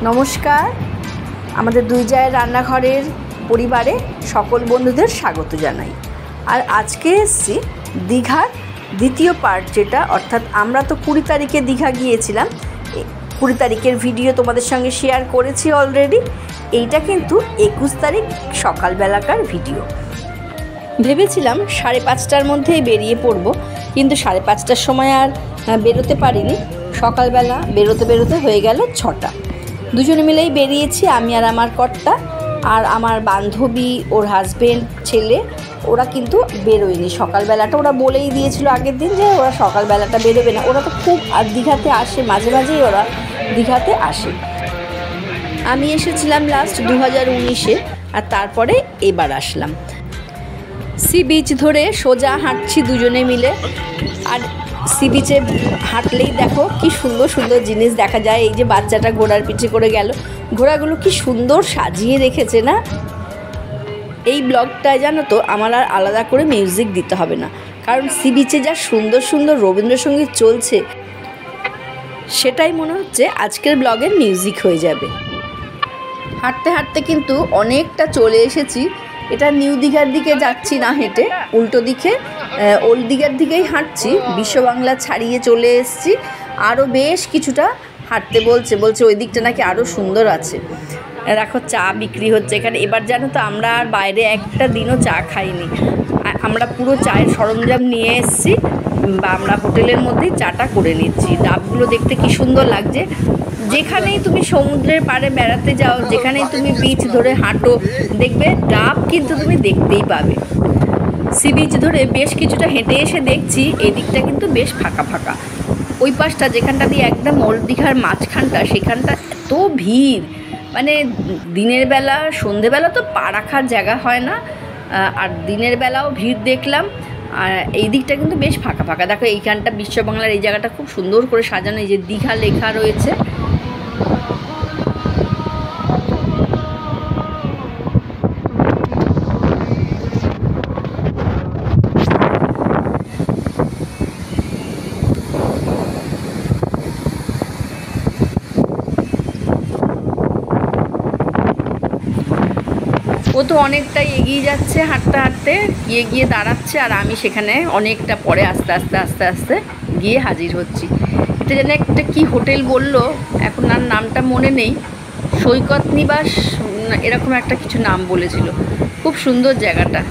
নমস্কার, আমাদের দুই জায়ের রান্নাঘরের পরিবারে সকল বন্ধুদের স্বাগত জানাই। আর আজকে এসেছি দীঘার দ্বিতীয় পার্ট, যেটা অর্থাৎ আমরা তো 20 তারিখে দীঘা গিয়েছিলাম। 20 তারিখের ভিডিও তোমাদের সঙ্গে শেয়ার করেছি অলরেডি। এইটা কিন্তু 21 তারিখ সকালবেলাকার ভিডিও। ভেবেছিলাম 5:30টার মধ্যেই বেরিয়ে পড়ব, কিন্তু 5:30টার সময় আর বেরোতে পারিনি। সকালবেলা বেরোতে বেরোতে হয়ে গেল 6টা। দুজনে মিলেই বেরিয়েছি, আমি আর আমার কর্তা। আর আমার বান্ধবী, ওর হাজবেন্ড, ছেলে, ওরা কিন্তু বেরোয়নি সকালবেলাটা। ওরা বলেই দিয়েছিল আগের দিন যে ওরা সকালবেলাটা বেরোবে না। ওরা তো খুব আর দীঘাতে আসে, মাঝে মাঝেই ওরা দীঘাতে আসে। আমি এসেছিলাম লাস্ট 2019-এ, আর তারপরে এবার আসলাম। সি বিচ ধরে সোজা হাঁটছি দুজনে মিলে। আর সি বিচে হাঁটলেই দেখো কি সুন্দর সুন্দর জিনিস দেখা যায়। এই যে বাচ্চাটা ঘোড়ার পিঠে করে গেল, ঘোড়াগুলো কি সুন্দর সাজিয়ে রেখেছে না। এই ব্লগটায় জানো তো আমার আর আলাদা করে মিউজিক দিতে হবে না, কারণ সি বিচে যা সুন্দর সুন্দর রবীন্দ্রসঙ্গীত চলছে, সেটাই মনে হচ্ছে আজকের ব্লগের মিউজিক হয়ে যাবে। হাঁটতে হাঁটতে কিন্তু অনেকটা চলে এসেছি। এটা নিউ দীঘার দিকে যাচ্ছি না হেঁটে, উল্টো দিকে ওল্ড দীঘার দিকেই হাঁটছি। বিশ্ব বাংলা ছাড়িয়ে চলে এসেছি। আরও বেশ কিছুটা হাঁটতে বলছে ওই দিকটা নাকি আরও সুন্দর আছে। দেখো চা বিক্রি হচ্ছে এখানে। এবার জানো তো আমরা আর বাইরে একটা দিনও চা খাইনি। আমরা পুরো চায়ের সরঞ্জাম নিয়ে এসেছি, বা আমরা হোটেলের মধ্যেই চাটা করে নিচ্ছি। ডাবগুলো দেখতে কি সুন্দর লাগছে। যেখানেই তুমি সমুদ্রের পাড়ে বেড়াতে যাও, যেখানেই তুমি বিচ ধরে হাঁটো, দেখবে ডাব কিন্তু তুমি দেখতেই পাবে। সি বিচ ধরে বেশ কিছুটা হেঁটে এসে দেখছি এই দিকটা কিন্তু বেশ ফাঁকা ফাঁকা। ওই পাশটা যেখানটা দিয়ে একদম ওল্ড দীঘার মাঝখানটা, সেখানটা এত ভিড়, মানে দিনের বেলা সন্ধেবেলা তো পা রাখার জায়গা হয় না, আর দিনের বেলাও ভিড় দেখলাম। আর এই দিকটা কিন্তু বেশ ফাঁকা ফাঁকা। দেখো এইখানটা বিশ্ব বাংলার এই জায়গাটা খুব সুন্দর করে সাজানো, এই যে দীঘা লেখা রয়েছে। ও তো অনেকটাই এগিয়ে যাচ্ছে হাঁটতে হাঁটতে, গিয়ে দাঁড়াচ্ছে, আর আমি সেখানে অনেকটা পরে আস্তে আস্তে আস্তে আস্তে গিয়ে হাজির হচ্ছি। এটা যেন একটা কি হোটেল বললো, এখন আর নামটা মনে নেই, সৈকত নিবাস এরকম একটা কিছু নাম বলেছিল। খুব সুন্দর জায়গাটা।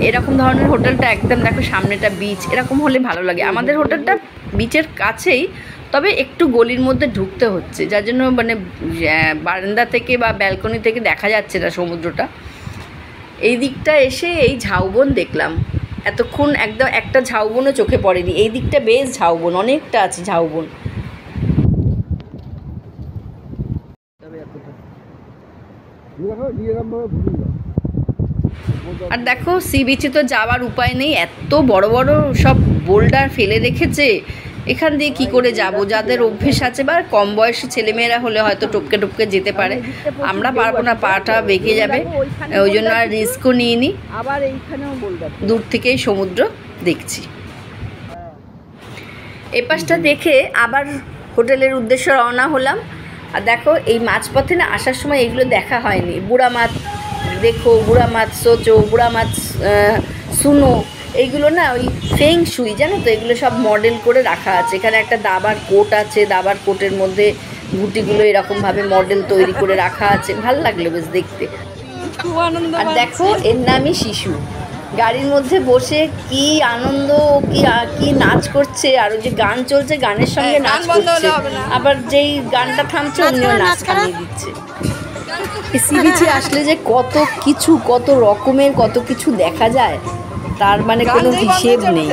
এরকম ধরনের হোটেলটা একদম দেখো সামনেটা বিচ, এরকম হলে ভালো লাগে। আমাদের হোটেলটা বিচের কাছেই, তবে একটু গলির মধ্যে ঢুকতে হচ্ছে, যার জন্য মানে বারান্দা থেকে বা ব্যালকনি থেকে দেখা যাচ্ছে না সমুদ্রটা। এই দিকটা এসে এই ঝাউবন দেখলাম এতক্ষণ, একদম একটা ঝাউবনও চোখে পড়েনি। এই দিকটা বেশ ঝাউবন, অনেকটা আছে ঝাউবন। আর দেখো সি বিচে তো যাওয়ার উপায় নেই, এত বড় বড় সব বোল্ডার ফেলে রেখেছে। এখান দিয়ে কি করে যাব? যাদের অভ্যেস আছে বা কম বয়সী ছেলেমেয়েরা হলে হয়তো টপকে টপকে যেতে পারে, আমরা পারবো না, পাটা বেঁকে যাবে। ওই জন্য আর রিস্কও নিইনি। আবার এইখানেও বোল্ডার, দূর থেকেই সমুদ্র দেখছি। এ পাশটা দেখে আবার হোটেলের উদ্দেশ্যে রওনা হলাম। আর দেখো এই মাঝপথে না আসার সময় এগুলো দেখা হয়নি। বুড়া মাছ দেখো, বুড়া মাছ সোচো, বুড়া মাছ সুনো, এইগুলো না ওই ফেং শুই, জানো তো, এগুলো সব মডেল করে রাখা আছে। এখানে একটা দাবার কোট আছে, দাবার কোটের মধ্যে গুটিগুলো এরকমভাবে মডেল তৈরি করে রাখা আছে। ভালো লাগলো বেশ দেখতে। আর দেখো এর নামই শিশু। গাড়ির মধ্যে বসে কি আনন্দ, কি নাচ করছে, আর ওই যে গান চলছে, গানের সঙ্গে নাচ করছে। আবার যেই গানটা থামছে অমনিও নাচ থামিয়ে দিচ্ছে। সি বিচে আসলে যে কত কিছু, কত রকমের কত কিছু দেখা যায়, তার মানে কোনো হিসেব নেই।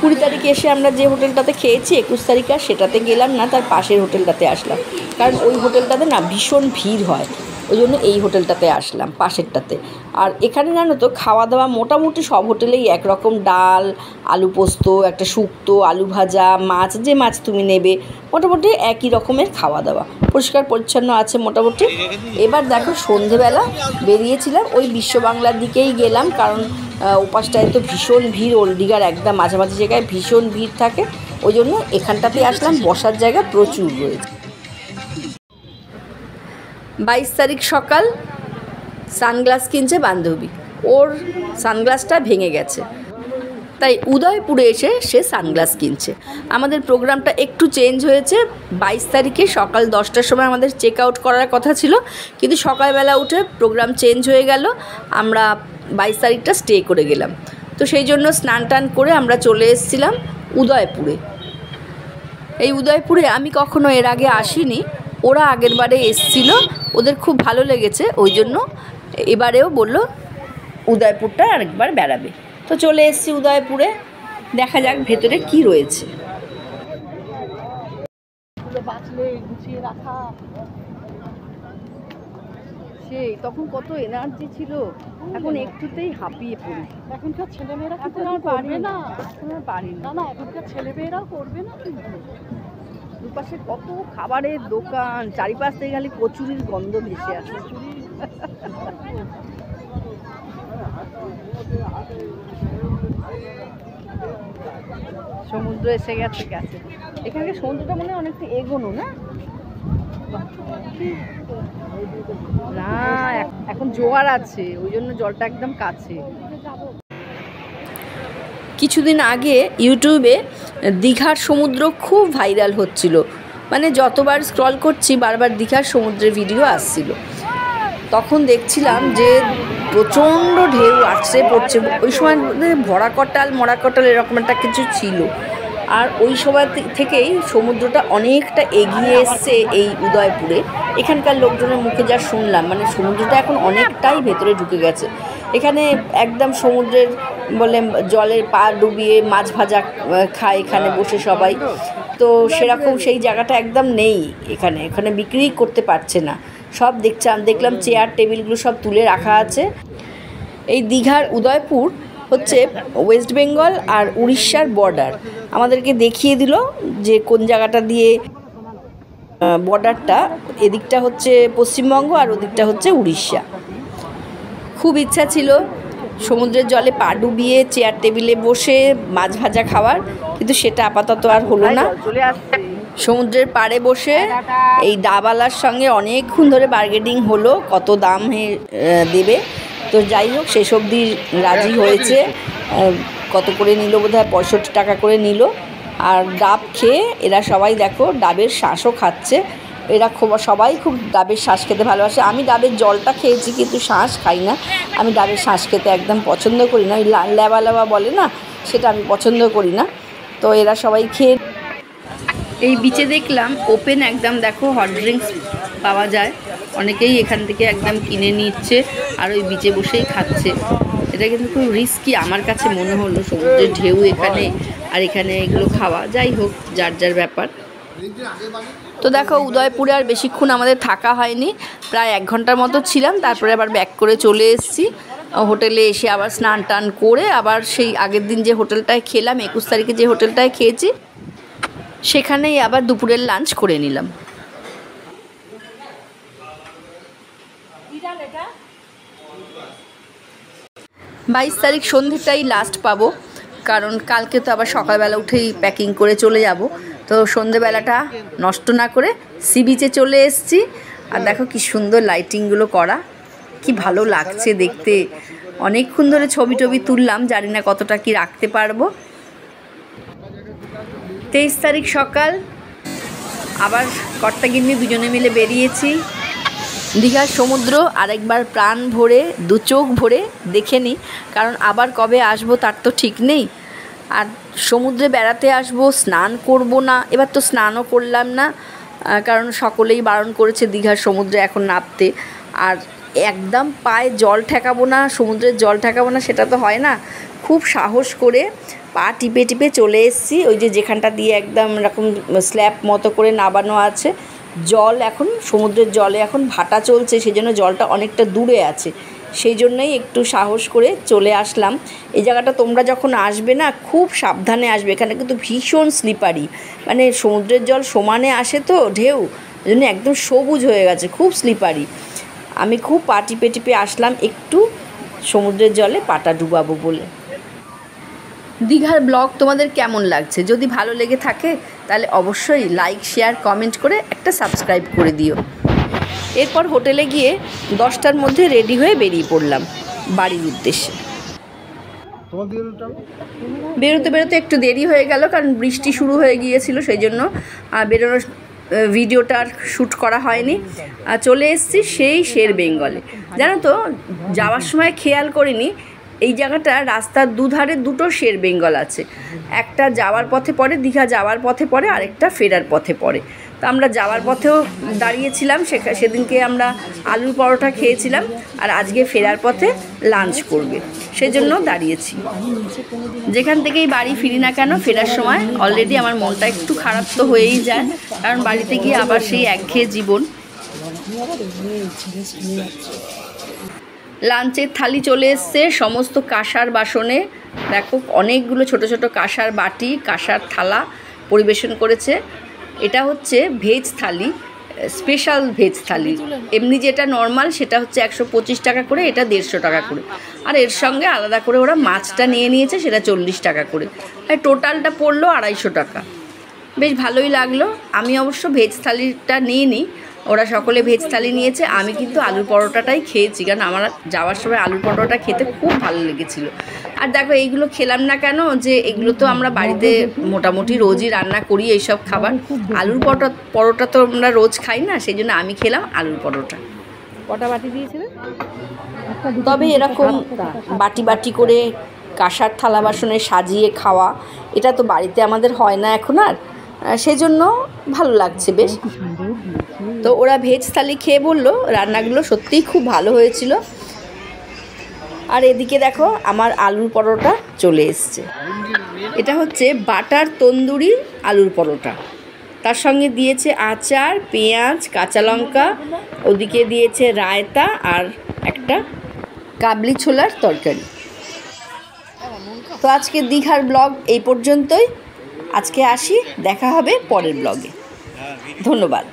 20 তারিখে এসে আমরা যে হোটেলটাতে খেয়েছি, 21 তারিখে আর সেটাতে গেলাম না, তার পাশের হোটেলটাতে আসলাম। কারণ ওই হোটেলটাতে না ভীষণ ভিড় হয়, ওই জন্য এই হোটেলটাতে আসলাম, পাশেরটাতে। আর এখানে জানো তো খাওয়া দাওয়া মোটামুটি সব হোটেলেই একরকম, ডাল, আলু পোস্ত, একটা শুক্তো, আলু ভাজা, মাছ, যে মাছ তুমি নেবে, মোটামুটি একই রকমের খাওয়া দাওয়া, পরিষ্কার পরিচ্ছন্ন আছে মোটামুটি। এবার দেখো সন্ধেবেলা বেরিয়েছিলাম, ওই বিশ্ব বাংলার দিকেই গেলাম, কারণ ওপাশটায় তো ভীষণ ভিড়, ওল্ড দীঘার একদম মাঝামাঝি জায়গায় ভীষণ ভিড় থাকে, ওই জন্য এখানটাতে আসলাম। বসার জায়গা প্রচুর রয়েছে। 22 তারিখ সকাল সানগ্লাস কিনছে বান্ধবী, ওর সানগ্লাসটা ভেঙে গেছে, তাই উদয়পুরে এসে সে সানগ্লাস কিনছে। আমাদের প্রোগ্রামটা একটু চেঞ্জ হয়েছে। 22 তারিখে সকাল 10টার সময় আমাদের চেক আউট করার কথা ছিল, কিন্তু সকালবেলা উঠে প্রোগ্রাম চেঞ্জ হয়ে গেল, আমরা 22 তারিখটা স্টে করে গেলাম। তো সেই জন্য স্নান টান করে আমরা চলে এসেছিলাম উদয়পুরে। এই উদয়পুরে আমি কখনো এর আগে আসিনি, ওরা আগের বারে এসেছিল, ওদের খুব ভালো লেগেছে, ওই জন্য এবারেও বলল উদয়পুরটা আরেকবার বেড়াবে। তো চলে এসেছি উদয়পুরে, দেখা যাক ভেতরে কি রয়েছে। সেই তখন কত এনার্জি ছিল, এখন একটুতেই হাঁপিয়ে পড়ি। এখনকার ছেলেমেয়েরা এখন আর পারি না, এখন আর পারি না। না এখনকার ছেলেমেয়েরাও করবে না। দুপাশে কত খাবারের দোকান, চারিপাশ থেকে খালি কচুরির গন্ধ ভেসে আসে। সমুদ্র এসে গেছে গেছে এখানকার সমুদ্রটা মনে হয় অনেকটা এগোনো না? না এখন জোয়ার আছে, ওই জন্য জলটা একদম কাছে। কিছুদিন আগে ইউটিউবে দীঘার সমুদ্র খুব ভাইরাল হচ্ছিল, মানে যতবার স্ক্রল করছি বারবার দীঘার সমুদ্রের ভিডিও আসছিল। তখন দেখছিলাম যে প্রচণ্ড ঢেউ আছড়ে পড়ছে, ওই সময় মরাকটাল এরকম একটা কিছু ছিল। আর ওই সময় থেকেই সমুদ্রটা অনেকটা এগিয়ে এসছে এই উদয়পুরে। এখানকার লোকজনের মুখে যা শুনলাম, মানে সমুদ্রটা এখন অনেকটাই ভেতরে ঢুকে গেছে। এখানে একদম সমুদ্রের বলে জলের পা ডুবিয়ে মাছ ভাজা খায় এখানে বসে সবাই। তো সেরকম সেই জায়গাটা একদম নেই এখানে বিক্রি করতে পারছে না। সব দেখলাম চেয়ার টেবিলগুলো সব তুলে রাখা আছে। এই দীঘার উদয়পুর হচ্ছে ওয়েস্ট বেঙ্গল আর উড়িষ্যার বর্ডার। আমাদেরকে দেখিয়ে দিল যে কোন জায়গাটা দিয়ে বর্ডারটা, এদিকটা হচ্ছে পশ্চিমবঙ্গ আর ওদিকটা হচ্ছে উড়িষ্যা। খুব ইচ্ছা ছিল সমুদ্রের জলে পা ডুবিয়ে চেয়ার টেবিলে বসে মাছ ভাজা খাওয়ার, কিন্তু সেটা আপাতত আর হলো না। সমুদ্রের পাড়ে বসে এই ডাবওয়ালার সঙ্গে অনেকক্ষণ ধরে বার্গেনিং হলো, কত দাম দেবে। তো যাই হোক শেষ অবধি রাজি হয়েছে। কত করে নিল বোধহয় 65 টাকা করে নিল। আর ডাব খেয়ে এরা সবাই দেখো ডাবের শাঁসও খাচ্ছে। এরা সবাই খুব ডাবের শাঁস খেতে ভালোবাসে। আমি ডাবের জলটা খেয়েছি, কিন্তু শাঁস খাই না। আমি ডাবের শাঁস খেতে একদম পছন্দ করি না, ওই লেবা বলে না, সেটা আমি পছন্দ করি না। তো এরা সবাই খেয়ে এই বিচে দেখলাম ওপেন একদম দেখো হট ড্রিঙ্কস পাওয়া যায়, অনেকেই এখান থেকে একদম কিনে নিচ্ছে আর ওই বিচে বসেই খাচ্ছে। এটা কিন্তু খুব রিস্কি আমার কাছে মনে হলো, সমুদ্রের ঢেউ এখানে আর এখানে এগুলো খাওয়া। যাই হোক, যার যার ব্যাপার। তো দেখো উদয়পুরে আর বেশিক্ষণ আমাদের থাকা হয়নি, প্রায় 1 ঘন্টার মতো ছিলাম, তারপরে আবার ব্যাক করে চলে এসেছি হোটেলে। এসে আবার স্নান টান করে আবার সেই আগের দিন যে হোটেলটায় খেলাম, 21 তারিখে যে হোটেলটায় খেয়েছি, সেখানেই আবার দুপুরের লাঞ্চ করে নিলাম। 22 তারিখ সন্ধ্যেটাই লাস্ট পাবো, কারণ কালকে তো আবার সকালবেলা উঠেই প্যাকিং করে চলে যাব। তো সন্ধ্যেবেলাটা নষ্ট না করে সি বিচে চলে এসেছি। আর দেখো কি সুন্দর লাইটিংগুলো করা, কি ভালো লাগছে দেখতে। অনেকক্ষণ ধরে ছবি তুললাম, জানি না কতটা কি রাখতে পারবো। 23 তারিখ সকাল আবার কর্তাগিন্নি দুজনে মিলে বেরিয়েছি। দীঘার সমুদ্র আরেকবার প্রাণ ভরে 2 চোখ ভরে দেখে নিই, কারণ আবার কবে আসবো তার তো ঠিক নেই। আর সমুদ্রে বেড়াতে আসবো, স্নান করব না, এবার তো স্নানও করলাম না, কারণ সকলেই বারণ করেছে দীঘার সমুদ্রে এখন নামতে। আর একদম পায়ে জল ঠেকাবো না, সমুদ্রের জল ঠেকাবো না, সেটা তো হয় না। খুব সাহস করে পা টিপে চলে এসেছি। ওই যেখানটা দিয়ে একদম এরকম স্ল্যাব মতো করে নামানো আছে, জল এখন সমুদ্রের জলে এখন ভাটা চলছে, সেই জন্য জলটা অনেকটা দূরে আছে, সেই জন্যই একটু সাহস করে চলে আসলাম। এই জায়গাটা তোমরা যখন আসবে না, খুব সাবধানে আসবে, এখানে কিন্তু ভীষণ স্লিপারি, মানে সমুদ্রের জল সমানে আসে তো ঢেউ, ওই জন্য একদম সবুজ হয়ে গেছে, খুব স্লিপারি। আমি খুব পা টিপে আসলাম একটু সমুদ্রের জলে পাটা ডুবাবো বলে। দীঘার ব্লগ তোমাদের কেমন লাগছে? যদি ভালো লেগে থাকে তাহলে অবশ্যই লাইক, শেয়ার, কমেন্ট করে একটা সাবস্ক্রাইব করে দিও। এরপর হোটেলে গিয়ে 10টার মধ্যে রেডি হয়ে বেরিয়ে পড়লাম বাড়ির উদ্দেশ্যে। বেরোতে বেরোতে একটু দেরি হয়ে গেল, কারণ বৃষ্টি শুরু হয়ে গিয়েছিল, সেই জন্য বেরোনোর ভিডিওটা আর শ্যুট করা হয়নি। চলে এসেছি সেই শের বেঙ্গলে। জানো তো, যাওয়ার সময় খেয়াল করিনি এই জায়গাটা রাস্তার দুধারে দুটো শের বেঙ্গল আছে। একটা যাওয়ার পথে পড়ে, দীঘা যাওয়ার পথে পড়ে, আরেকটা ফেরার পথে পড়ে। তো আমরা যাওয়ার পথেও দাঁড়িয়েছিলাম, সেদিনকে আমরা আলুর পরোটা খেয়েছিলাম, আর আজকে ফেরার পথে লাঞ্চ করবে, সেজন্য দাঁড়িয়েছি। যেখান থেকেই বাড়ি ফিরি না কেন, ফেরার সময় অলরেডি আমার মনটা একটু খারাপ তো হয়েই যায়, কারণ বাড়িতে গিয়ে আবার সেই একঘেয়ে জীবন। লাঞ্চের থালি চলে এসছে সমস্ত কাঁসার বাসনে। দেখো, অনেকগুলো ছোট ছোট কাঁসার বাটি, কাঁসার থালা পরিবেশন করেছে। এটা হচ্ছে ভেজ থালি, স্পেশাল ভেজ থালি। এমনি যেটা নর্মাল সেটা হচ্ছে 125 টাকা করে, এটা 150 টাকা করে। আর এর সঙ্গে আলাদা করে ওরা মাছটা নিয়ে নিয়েছে, সেটা 40 টাকা করে। আর টোটালটা পড়লো 250 টাকা। বেশ ভালোই লাগলো। আমি অবশ্য ভেজ থালিটা নিইনি, ওরা সকলে ভেজ থালি নিয়েছে। আমি কিন্তু আলুর পরোটাটাই খেয়েছি, কারণ আমার যাওয়ার সময় আলুর পরোটা খেতে খুব ভালো লেগেছিলো। আর দেখো, এইগুলো খেলাম না কেন, যে এগুলো তো আমরা বাড়িতে মোটামুটি রোজই রান্না করি এইসব খাবার। আলুর পরোটা তো আমরা রোজ খাই না, সেই জন্য আমি খেলাম আলুর পরোটা। কটা বাটি দিয়েছিলেন? তবে এরকম বাটি বাটি করে কাঁসার থালা বাসনে সাজিয়ে খাওয়া, এটা তো বাড়িতে আমাদের হয় না এখন আর, সেজন্য ভালো লাগছে বেশ। তো ওরা ভেজ থালি খেয়ে বললো রান্নাগুলো সত্যিই খুব ভালো হয়েছিল। আর এদিকে দেখো, আমার আলুর পরোটা চলে এসছে। এটা হচ্ছে বাটার তন্দুরি আলুর পরোটা, তার সঙ্গে দিয়েছে আচার, পেঁয়াজ, কাঁচা লঙ্কা, ওদিকে দিয়েছে রায়তা আর একটা কাবলি ছোলার তরকারি। তো আজকে দীঘার ব্লগ এই পর্যন্তই। আজকে আসি, দেখা হবে পরের ব্লগে। ধন্যবাদ।